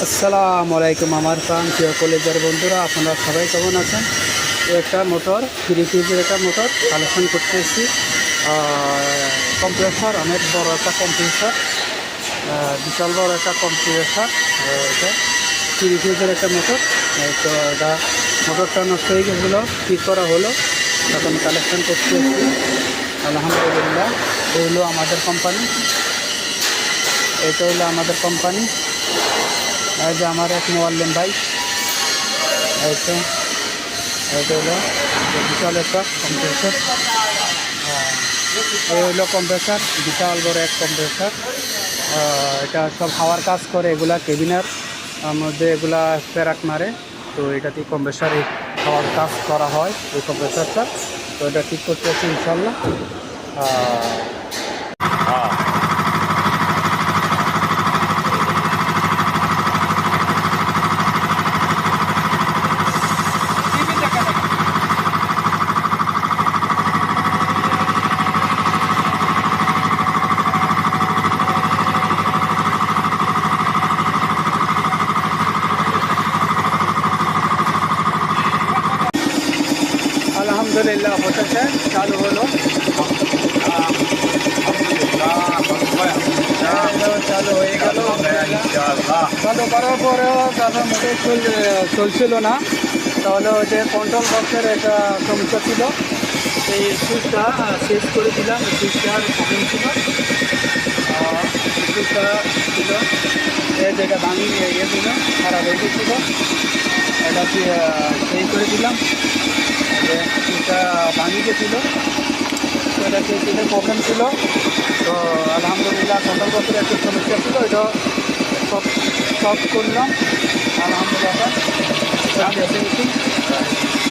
আসসালামু আলাইকুম আমার প্রিয় কলেজের বন্ধুরা, আপনারা সবাই কেমন আছেন? একটা মোটর 3 কেজির একটা মোটর কালেকশন করতে এসেছি। কম্প্রেসার, অনেক বড় একটা কম্প্রেসার, বিশাল বড় একটা কম্প্রেসার। এটা 3 কেজির একটা মোটর। তো এটা মোটরটা নষ্ট হয়ে গেছিলো, ঠিক করা হলো, এখন কালেকশন করতে এসেছি। আলহামদুলিল্লাহ, এই হলো আমাদের কোম্পানি, এটা হলো আমাদের কোম্পানি। এই যে আমার এক মোয়াল্লিম ভাই, এইটা এইটা হলো বিশাল একটা কম্প্রেসার। এই হলো কম্প্রেসার, বিশাল বড় এক কম্প্রেসার। এটা সব হাওয়ার কাজ করে, এগুলা কেবিনের মধ্যে এগুলা প্যারাক মারে। তো এটাতে কম্প্রেসারে হাওয়ার কাজ করা হয় এই কম্প্রেসারটা। তো এটা ঠিক করতে হচ্ছে ইনশাল্লাহ। আলহামদুলিল্লাহ হতেছে, চালু হলো, চালু হয়ে গেল। চালু করার পরেও তারপর মোটর চলছিল না, তাহলে ওই যে কন্ট্রোল বক্সের একটা সমস্যা ছিল, সেই সুইচটা চেঞ্জ করে দিলাম। সুইচটার প্রবলেম ছিল, সুইচটা ছিল যেটা ভাঙিয়ে দিল, খারাপ হয়ে গেছিলো, এটা চেঞ্জ করে দিলাম। সুইচটা ভাঙিয়ে গেছিলো, তো এটা সুইচের প্রবলেম ছিল। তো আলহামদুলিল্লাহ কন্ট্রোল বক্সের একটু সমস্যা ছিল, এটা সলভ করলাম আলহামদুলিল্লাহ।